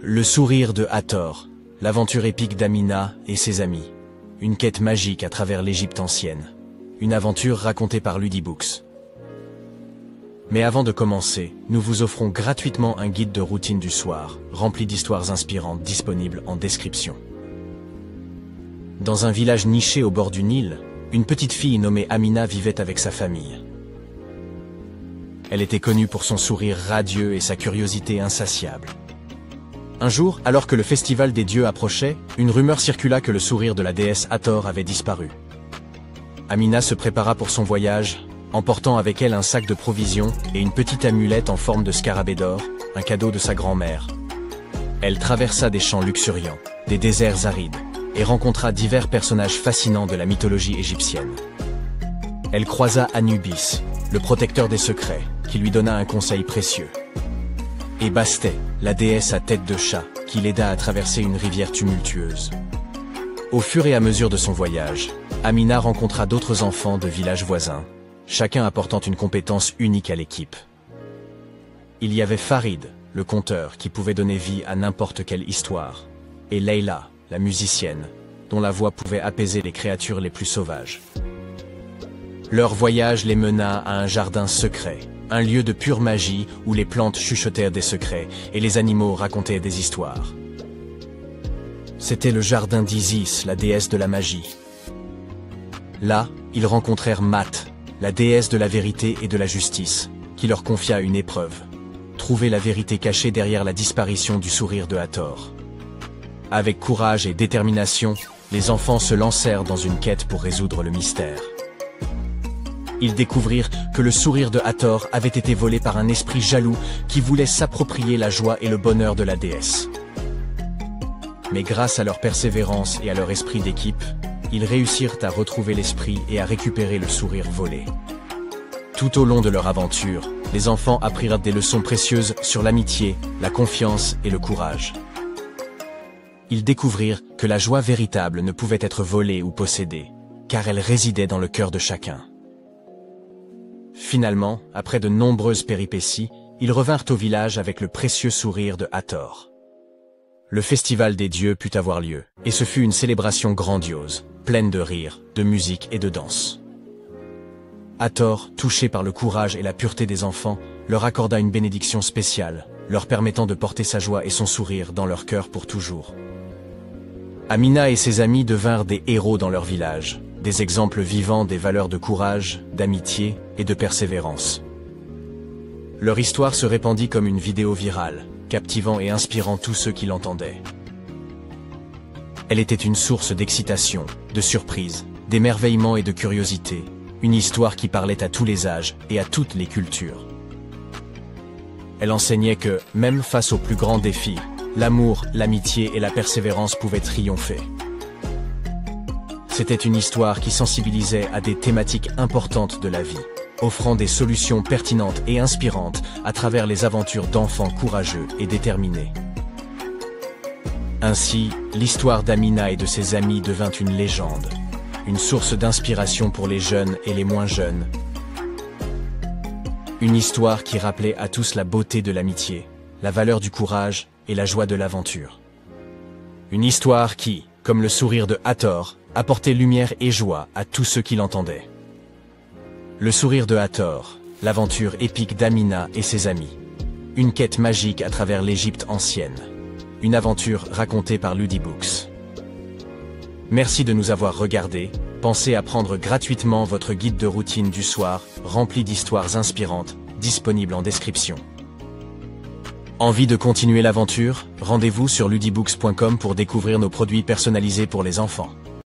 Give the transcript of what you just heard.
Le sourire de Hathor, l'aventure épique d'Amina et ses amis. Une quête magique à travers l'Égypte ancienne. Une aventure racontée par Ludibooks. Mais avant de commencer, nous vous offrons gratuitement un guide de routine du soir, rempli d'histoires inspirantes disponible en description. Dans un village niché au bord du Nil, une petite fille nommée Amina vivait avec sa famille. Elle était connue pour son sourire radieux et sa curiosité insatiable. Un jour, alors que le festival des dieux approchait, une rumeur circula que le sourire de la déesse Hathor avait disparu. Amina se prépara pour son voyage, emportant avec elle un sac de provisions et une petite amulette en forme de scarabée d'or, un cadeau de sa grand-mère. Elle traversa des champs luxuriants, des déserts arides, et rencontra divers personnages fascinants de la mythologie égyptienne. Elle croisa Anubis, le protecteur des secrets, qui lui donna un conseil précieux. Et Bastet, la déesse à tête de chat, qui l'aida à traverser une rivière tumultueuse. Au fur et à mesure de son voyage, Amina rencontra d'autres enfants de villages voisins, chacun apportant une compétence unique à l'équipe. Il y avait Farid, le conteur, qui pouvait donner vie à n'importe quelle histoire, et Leila, la musicienne, dont la voix pouvait apaiser les créatures les plus sauvages. Leur voyage les mena à un jardin secret, un lieu de pure magie où les plantes chuchotèrent des secrets et les animaux racontaient des histoires. C'était le jardin d'Isis, la déesse de la magie. Là, ils rencontrèrent Mat, la déesse de la vérité et de la justice, qui leur confia une épreuve. Trouver la vérité cachée derrière la disparition du sourire de Hathor. Avec courage et détermination, les enfants se lancèrent dans une quête pour résoudre le mystère. Ils découvrirent que le sourire de Hathor avait été volé par un esprit jaloux qui voulait s'approprier la joie et le bonheur de la déesse. Mais grâce à leur persévérance et à leur esprit d'équipe, ils réussirent à retrouver l'esprit et à récupérer le sourire volé. Tout au long de leur aventure, les enfants apprirent des leçons précieuses sur l'amitié, la confiance et le courage. Ils découvrirent que la joie véritable ne pouvait être volée ou possédée, car elle résidait dans le cœur de chacun. Finalement, après de nombreuses péripéties, ils revinrent au village avec le précieux sourire de Hathor. Le festival des dieux put avoir lieu, et ce fut une célébration grandiose, pleine de rires, de musique et de danse. Hathor, touché par le courage et la pureté des enfants, leur accorda une bénédiction spéciale, leur permettant de porter sa joie et son sourire dans leur cœur pour toujours. Amina et ses amis devinrent des héros dans leur village, des exemples vivants des valeurs de courage, d'amitié et de persévérance. Leur histoire se répandit comme une vidéo virale, captivant et inspirant tous ceux qui l'entendaient. Elle était une source d'excitation, de surprise, d'émerveillement et de curiosité, une histoire qui parlait à tous les âges et à toutes les cultures. Elle enseignait que, même face aux plus grands défis, l'amour, l'amitié et la persévérance pouvaient triompher. C'était une histoire qui sensibilisait à des thématiques importantes de la vie, offrant des solutions pertinentes et inspirantes à travers les aventures d'enfants courageux et déterminés. Ainsi, l'histoire d'Amina et de ses amis devint une légende, une source d'inspiration pour les jeunes et les moins jeunes. Une histoire qui rappelait à tous la beauté de l'amitié, la valeur du courage et la joie de l'aventure. Une histoire qui, comme le sourire de Hathor, apportait lumière et joie à tous ceux qui l'entendaient. Le sourire de Hathor, l'aventure épique d'Amina et ses amis. Une quête magique à travers l'Égypte ancienne. Une aventure racontée par Ludibooks. Merci de nous avoir regardés. Pensez à prendre gratuitement votre guide de routine du soir, rempli d'histoires inspirantes, disponible en description. Envie de continuer l'aventure? Rendez-vous sur ludibooks.com pour découvrir nos produits personnalisés pour les enfants.